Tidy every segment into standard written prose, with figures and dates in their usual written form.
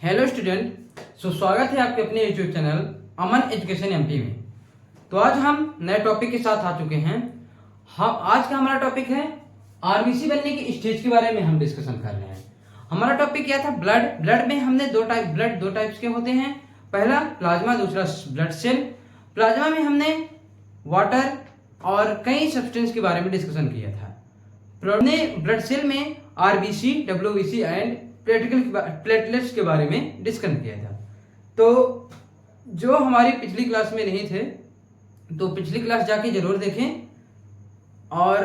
Hello student, स्वागत है आपके अपने यूट्यूब चैनल अमन एजुकेशन एमपी में। तो आज हम नए टॉपिक के साथ आ चुके हैं। हम आज का हमारा टॉपिक है आरबीसी बनने की स्टेज के बारे में हम डिस्कशन कर रहे हैं। हमारा टॉपिक क्या था? ब्लड में हमने दो टाइप्स के होते हैं। पहला प्लाज्मा, दूसरा ब्लड सेल। प्लाज्मा में हमने वाटर और कई सब्सटेंस के बारे में डिस्कशन किया था। ब्लड सेल में आरबीसी, डब्ल्यूबीसी एंड प्लेटलेट्स के बारे में डिस्कशन किया था। तो जो हमारी पिछली क्लास में नहीं थे तो पिछली क्लास जाके जरूर देखें। और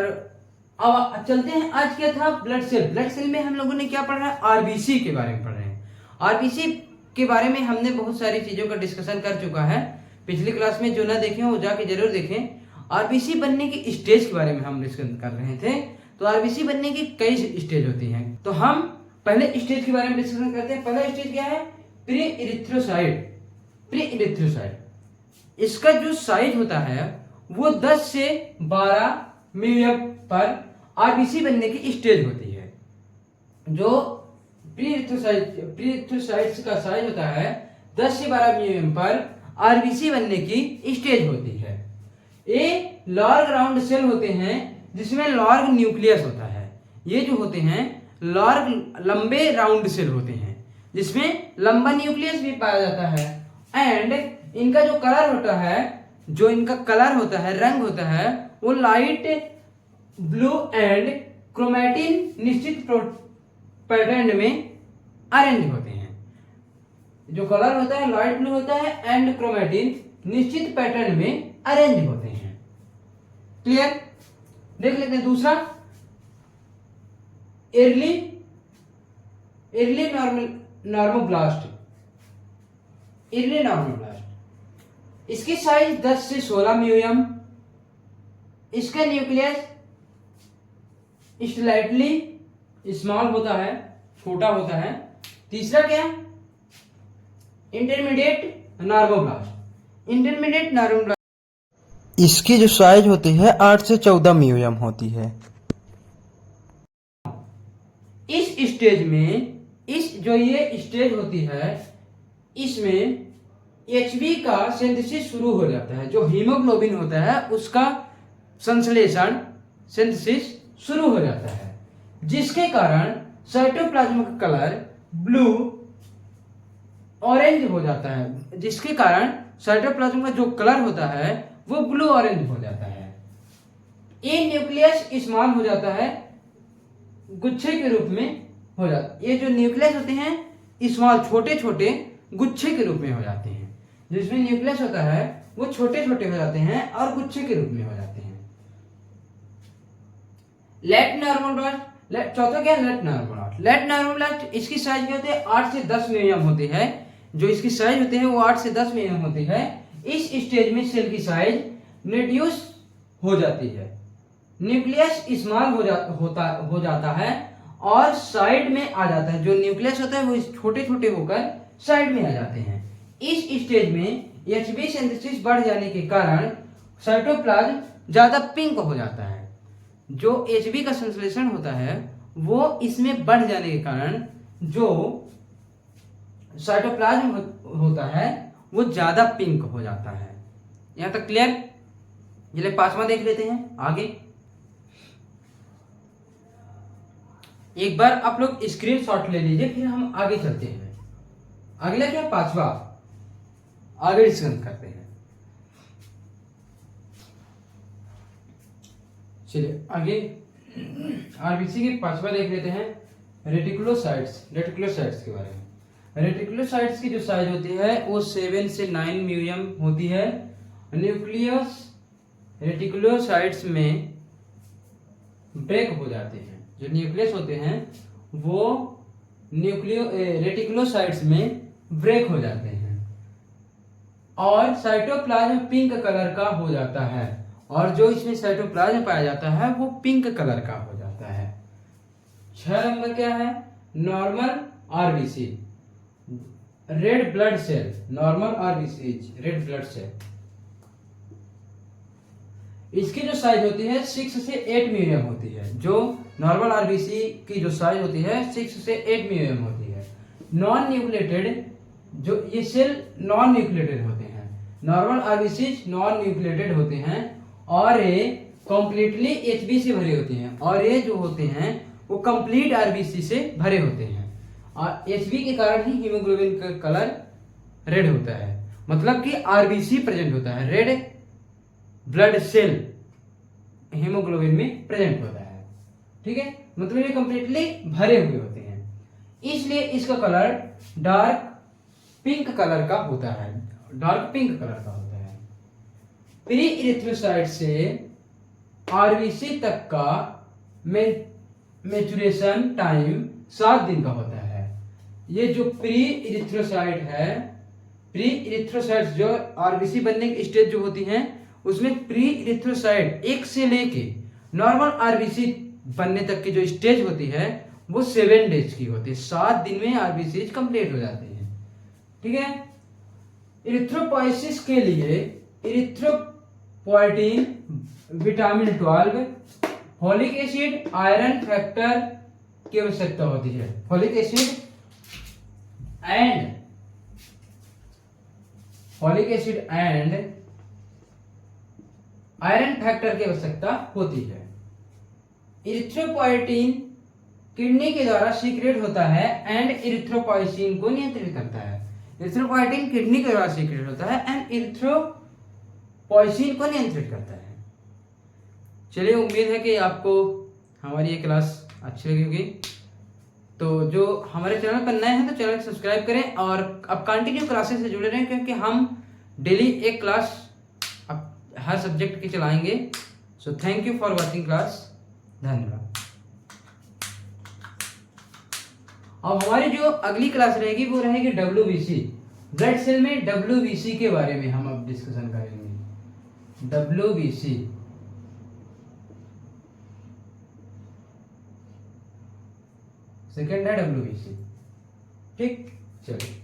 अब चलते हैं, आज क्या था? ब्लड सेल में हम लोगों ने क्या पढ़ा है? आरबीसी के बारे में पढ़ रहे हैं। आरबीसी के बारे में हमने बहुत सारी चीजों का डिस्कशन कर चुका है पिछली क्लास में। जो ना देखें वो जाके जरूर देखें। आरबीसी बनने की स्टेज के बारे में हम डिस्कशन कर रहे थे। तो आरबीसी बनने की कई स्टेज होती हैं। तो हम पहले स्टेज के बारे में डिस्कशन करते हैं। पहला स्टेज क्या है? Pre erythrocyte. इसका जो साइज होता है वो 10 से 12 मिलियन पर आरबीसी बनने की स्टेज होती है। जो प्री इरिथ्रोसाइट्स का साइज होता है 10 से 12 मिलियन पर आरबीसी बनने की स्टेज होती है। ये लार्ज राउंड सेल होते हैं जिसमें लार्ज न्यूक्लियस होता है। ये जो होते हैं लार्ज लंबे राउंड सेल होते हैं जिसमें लंबा न्यूक्लियस भी पाया जाता है। एंड इनका जो कलर होता है, रंग होता है, वो लाइट ब्लू एंड क्रोमैटिन निश्चित पैटर्न में अरेंज होते हैं। जो कलर होता है लाइट ब्लू होता है एंड क्रोमैटिन निश्चित पैटर्न में अरेंज होते हैं। क्लियर? देख लेते हैं दूसरा, early नॉर्मोब्लास्ट। इसकी साइज 10 से 16 म्यूयम। इसका न्यूक्लियस स्लाइटली स्मॉल होता है, छोटा होता है। तीसरा क्या? Intermediate normoblast. इसकी जो साइज होती है 8 से 14 म्यूयम होती है। इस स्टेज में ये स्टेज होती है, इसमें एचबी का सिंथेसिस शुरू हो जाता है। जो हीमोग्लोबिन होता है उसका सिंथेसिस शुरू हो जाता है, जिसके कारण साइटोप्लाज्म का कलर ब्लू ऑरेंज हो जाता है। जिसके कारण साइटोप्लाज्म का जो कलर होता है वो ब्लू ऑरेंज हो जाता है। ये न्यूक्लियस स्मॉल हो जाता है, गुच्छे के रूप में हो जाता। ये जो न्यूक्लियस होते हैं स्मॉल, छोटे छोटे गुच्छे के रूप में हो जाते हैं। जिसमें न्यूक्लियस होता है वो छोटे छोटे हो जाते हैं और गुच्छे के रूप में हो जाते हैं। Late normoblast. चौथा क्या? Late normoblast. इसकी साइज क्या होती है? 8 से 10 मिलियन होती है। जो इसकी साइज होती है वो 8 से 10 मिलियन होती है। इस स्टेज में सेल की साइज रिड्यूस हो जाती है, न्यूक्लियस स्मॉल हो जाता है और साइड में आ जाता है। जो न्यूक्लियस होता है वो छोटे छोटे होकर साइड में आ जाते हैं। इस स्टेज में एचबी सिंथेसिस बढ़ जाने के कारण साइटोप्लाज्म ज्यादा पिंक हो जाता है। जो एचबी का संश्लेषण होता है वो इसमें बढ़ जाने के कारण जो साइटोप्लाज्म होता है वो ज्यादा पिंक हो जाता है। यहां तक क्लियर? चलिए पांचवा देख लेते हैं आगे। एक बार आप लोग स्क्रीनशॉट ले लीजिए, फिर हम आगे चलते हैं। अगला क्या? पांचवा, आगे डिस्कशन करते हैं। चलिए आगे आरबीसी के पांचवा देख लेते हैं, रेटिकुलोसाइट्स के बारे में। रेटिकुलोसाइट्स की जो साइज होती है वो 7 से 9 म्यूयम होती है। न्यूक्लियस रेटिकुलोसाइट्स में ब्रेक हो जाते हैं। जो न्यूक्लियस होते हैं वो रेटिकुलोसाइट्स में ब्रेक हो जाते हैं और साइटोप्लाज्म पिंक कलर का हो जाता है। और जो इसमें साइटोप्लाज्म पाया जाता है वो पिंक कलर का हो जाता है। 6 नंबर क्या है? Normal RBC, red blood cell. Normal RBC, red blood cell. इसकी जो साइज होती है 6 से 8 म्यूयम होती है। जो नॉर्मल आरबीसी की जो साइज होती है 6 से 8 म्यूयम होती है। नॉन न्यूक्लिएटेड, जो ये सेल नॉन न्यूक्लिएटेड होते हैं, नॉर्मल आरबीसी नॉन न्यूक्लिएटेड होते हैं और ये कंप्लीटली एचबी से भरे होते हैं, और ये जो होते हैं वो कंप्लीट आरबीसी से भरे होते हैं। और एचबी के कारण ही हीमोग्लोबिन का कलर रेड होता है, मतलब कि आरबीसी प्रेजेंट होता है, रेड ब्लड सेल हीमोग्लोबिन में प्रेजेंट होता है। ठीक है, मतलब ये कंप्लीटली भरे हुए होते हैं, इसलिए इसका कलर डार्क पिंक कलर का होता है, डार्क पिंक कलर का होता है। प्री इरिथ्रोसाइट से आरबीसी तक का मैच्योरेशन टाइम 7 दिन का होता है। ये जो प्री इरिथ्रोसाइट है, प्री इरिथ्रोसाइट जो आरबीसी बनने की स्टेज जो होती हैं, उसमें प्री इरिथ्रोसाइट 1 से लेके नॉर्मल आरबीसी बनने तक की जो स्टेज होती है वो 7 डेज की होती है। 7 दिन में आरबीसी कंप्लीट हो जाते हैं। ठीक है, इरिथ्रोपोइसिस के लिए erythropoietin, vitamin 12, folic acid, iron factor की आवश्यकता होती है। Folic acid and iron factor की आवश्यकता होती है। इरिथ्रोपोइटिन किडनी के द्वारा सीक्रेट होता है एंड इरिथ्रोपोइसिन को नियंत्रित करता है। इरिथ्रोपोइटिन किडनी के द्वारा सीक्रेट होता है एंड इरिथ्रोपोइसिन को नियंत्रित करता है। चलिए, उम्मीद है कि आपको हमारी ये क्लास अच्छी लगी होगी। तो जो हमारे चैनल पर नए हैं तो चैनल को सब्सक्राइब करें और अब कंटिन्यू क्लासेस से जुड़े रहें, क्योंकि हम डेली एक क्लास अब हर सब्जेक्ट की चलाएंगे। So thank you for watching class, धन्यवाद। अब हमारी जो अगली क्लास रहेगी वो रहेगी WBC, ब्लड सेल में WBC के बारे में हम अब डिस्कशन करेंगे। WBC सेकेंड है WBC। ठीक, चलिए।